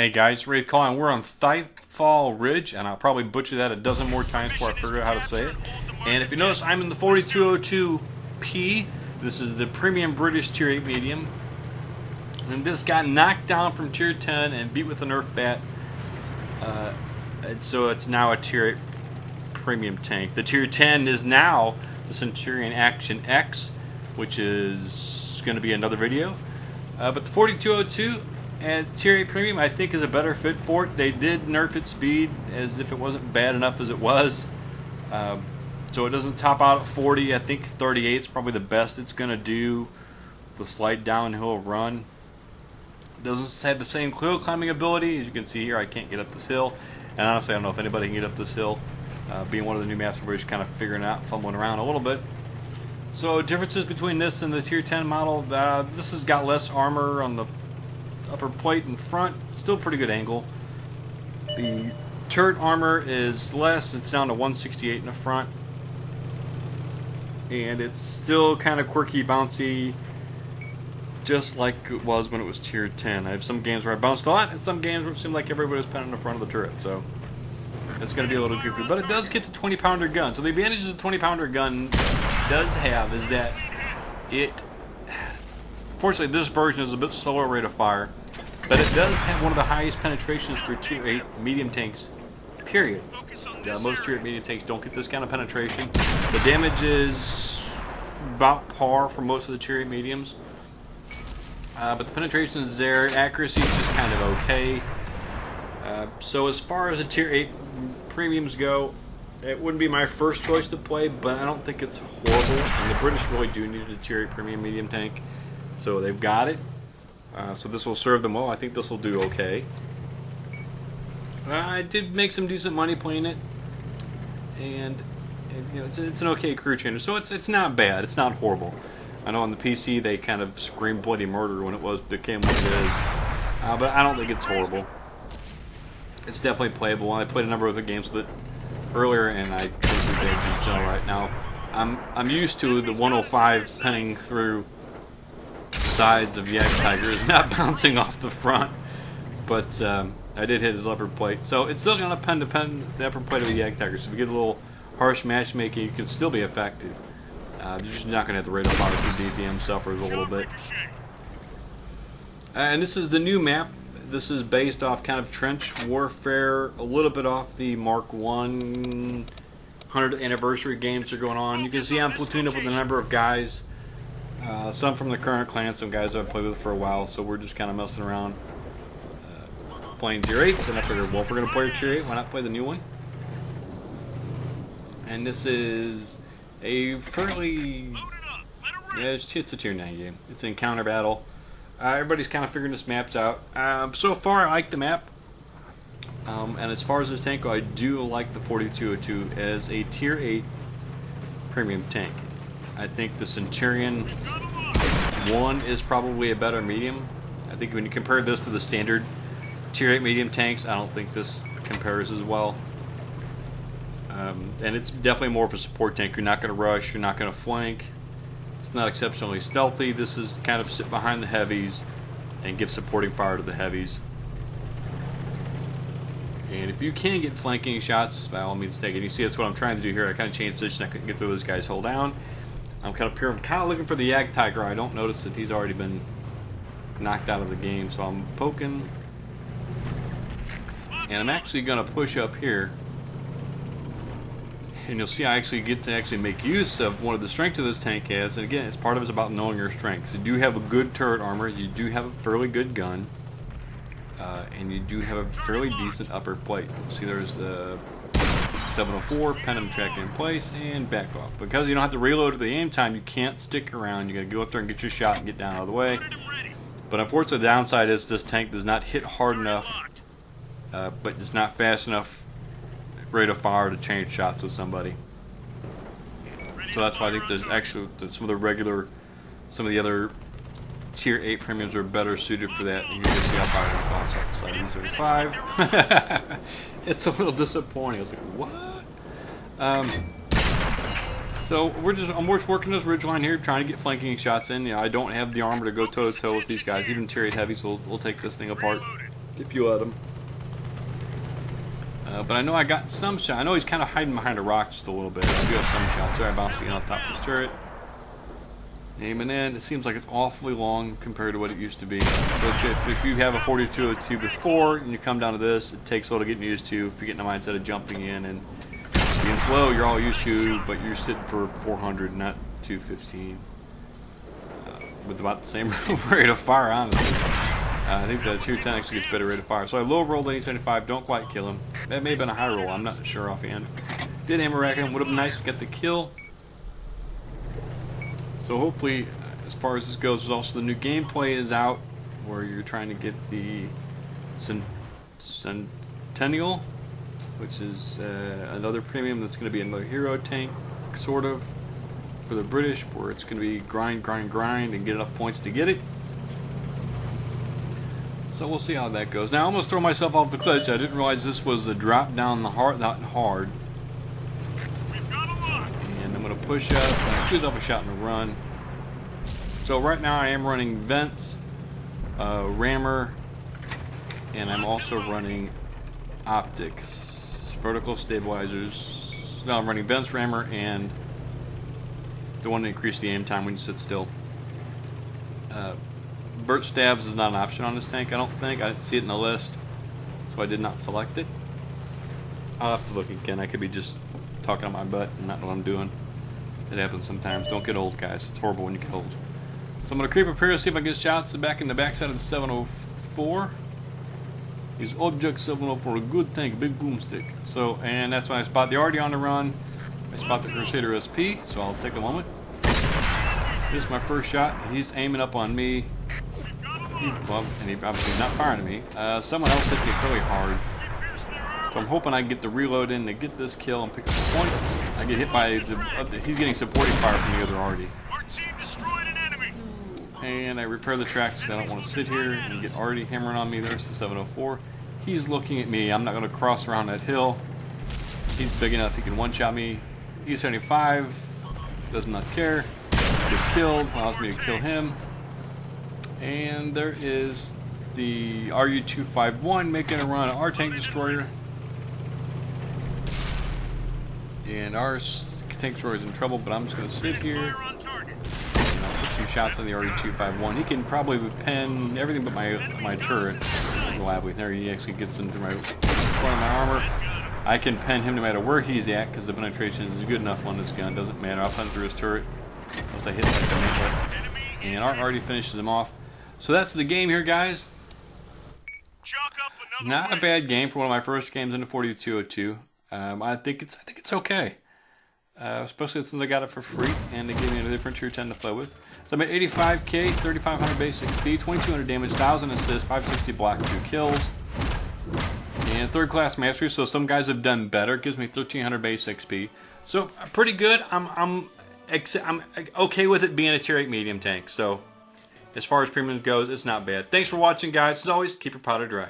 Hey guys, Wraith calling. We're on Thighfall Ridge, and I'll probably butcher that a dozen more times before I figure out how to say it. And if you notice, I'm in the 4202P. This is the premium British Tier 8 medium. And this got knocked down from Tier 10 and beat with a Nerf bat. So it's now a Tier 8 premium tank. The Tier 10 is now the Centurion Action X, which is going to be another video. But the 4202 and Tier 8 Premium, I think, is a better fit for it. They did nerf its speed as if it wasn't bad enough as it was. So it doesn't top out at 40. I think 38 is probably the best it's going to do. The slight downhill run. It doesn't have the same hill climbing ability. As you can see here, I can't get up this hill. And honestly, I don't know if anybody can get up this hill. Being one of the new maps, we're just kind of figuring out, fumbling around a little bit. So differences between this and the Tier 10 model. This has got less armor on the upper plate in front. Still pretty good angle. The turret armor is less. It's down to 168 in the front. And it's still kind of quirky, bouncy, just like it was when it was Tier 10. I have some games where I bounced a lot, and some games where it seemed like everybody was pounding in the front of the turret. So it's going to be a little goofy. But it does get the 20-pounder gun. So the advantages the 20-pounder gun does have is that it... Fortunately, this version is a bit slower rate of fire, but it does have one of the highest penetrations for Tier 8 medium tanks, period. Most Tier 8 medium tanks don't get this kind of penetration. The damage is about par for most of the Tier 8 mediums, but the penetration is there. Accuracy is just kind of okay. So as far as the Tier 8 premiums go, it wouldn't be my first choice to play, but I don't think it's horrible, and the British really do need a Tier 8 premium medium tank. So they've got it. So this will serve them well. I think this will do okay. I did make some decent money playing it, and you know, it's an okay crew changer. So it's not bad. It's not horrible. I know on the PC they kind of screamed bloody murder when it became what it is, but I don't think it's horrible. It's definitely playable. I played a number of the games with it earlier, and I think we did in general right now. I'm used to the 105 penning through sides of Yak Tigers, not bouncing off the front, but I did hit his upper plate, so it's still going to pen the upper plate of the Yak Tigers. So if you get a little harsh matchmaking, it can still be effective. You're just not going to have the rate of fire through DPM suffers a little bit. And this is the new map. This is based off kind of trench warfare, a little bit off the Mark 1 100th anniversary games that are going on. You can see I'm platooned up with a number of guys. Some from the current clan, some guys I've played with for a while, so we're just kind of messing around playing Tier 8s, and I figured, well, if we're going to play a Tier 8, why not play the new one? And this is a fairly... Yeah, it's a Tier 9 game. It's an encounter battle. Everybody's kind of figuring this map's out. So far, I like the map. And as far as this tank go, I do like the 4202 as a Tier 8 premium tank. I think the Centurion 1 is probably a better medium. I think when you compare this to the standard Tier 8 medium tanks, I don't think this compares as well. And it's definitely more of a support tank. You're not going to rush, you're not going to flank. It's not exceptionally stealthy. This is kind of sit behind the heavies and give supporting fire to the heavies. And if you can get flanking shots, by all means take it. You see that's what I'm trying to do here. I kind of changed position. I couldn't get through those guys hold down. I'm kind of looking for the Yak Tiger. I don't notice that he's already been knocked out of the game, so I'm poking. And I'm actually going to push up here. And you'll see I actually get to make use of one of the strengths of this tank has. And again, it's part of it's about knowing your strengths. You do have a good turret armor. You do have a fairly good gun. And you do have a fairly decent upper plate. See, there's the 704, pen and track in place, and back off. Because you don't have to reload at the aim time, you can't stick around. You got to go up there and get your shot and get down out of the way. But unfortunately, the downside is this tank does not hit hard enough, but it's not fast enough rate of fire to change shots with somebody. So that's why I think there's actually some of the other Tier 8 premiums are better suited for that. And you can see how far I bounce off the side of these 35. It's a little disappointing. I was like, what? So I'm just working this ridgeline here, trying to get flanking shots in. You know, I don't have the armor to go toe to toe with these guys. Even Tier 8 heavies will take this thing apart. if you let him. But I know I got some shot. I know he's kind of hiding behind a rock just a little bit. I do have some shots there. I bouncing on top of this turret. Aiming in. It seems like it's awfully long compared to what it used to be. So if you have a 4202 before and you come down to this, it takes a little getting used to. If you get in the mindset of jumping in and being slow, you're all used to, but you're sitting for 400, not 215. With about the same rate of fire, honestly. I think the tier 10 actually gets better rate of fire. So I low rolled 75, don't quite kill him. That may have been a high roll, I'm not sure offhand. Did ammo rack him, would have been nice to get the kill. So hopefully, as far as this goes, there's also the new gameplay is out, where you're trying to get the Centennial, which is another premium that's going to be another hero tank, sort of, for the British, where it's going to be grind, and get enough points to get it. So we'll see how that goes. Now, I almost throw myself off the cliff. I didn't realize this was a drop down the hard, not hard. And I'm going to push up, and I squeeze off a shot and a run. So right now I am running vents, rammer, and I'm also running optics, vertical stabilizers. No, I'm running vents, rammer, and the one to increase the aim time when you sit still. Vert stabs is not an option on this tank, I don't think. I didn't see it in the list, so I did not select it. I'll have to look again. I could be just talking on my butt and not know what I'm doing. It happens sometimes. Don't get old, guys. It's horrible when you get old. So I'm going to creep up here to see if I can get shots back in the backside of the 704. He's Object 704, a good tank, big boomstick. So, and that's when I spot the already on the run. I spot the Crusader SP, so I'll take a moment. This is my first shot. He's aiming up on me. Well, and he obviously not firing at me. Someone else hit me really hard. So I'm hoping I can get the reload in to get this kill and pick up the point. I get hit by he's getting supporting fire from the other already. And I repair the tracks because I don't want to sit here and get already hammering on me. There's the 704. He's looking at me. I'm not going to cross around that hill. He's big enough. He can one-shot me. He's 75. Does not care. Gets killed. Allows me to kill him. And there is the RU-251 making a run at our tank destroyer. And our tank destroyer is in trouble, but I'm just going to sit here. Put some shots on the RU-251. He can probably pen everything but my turret reliably. There he actually gets into my front of my armor. I can pen him no matter where he's at because the penetration is good enough on this gun. Doesn't matter. I'll pen through his turret unless I hit like a and Art already finishes him off. So that's the game here, guys. Not a bad game for one of my first games in the 4202. I think it's okay. Especially since I got it for free and they gave me a different tier 10 to play with. So I'm at 85k, 3500 basic speed, 2200 damage, 1000 assists, 560 block, 2 kills, and third class mastery. So some guys have done better. It gives me 1300 base XP. So pretty good. I'm okay with it being a tier 8 medium tank. So as far as premium goes, it's not bad. Thanks for watching, guys. As always, keep your powder dry.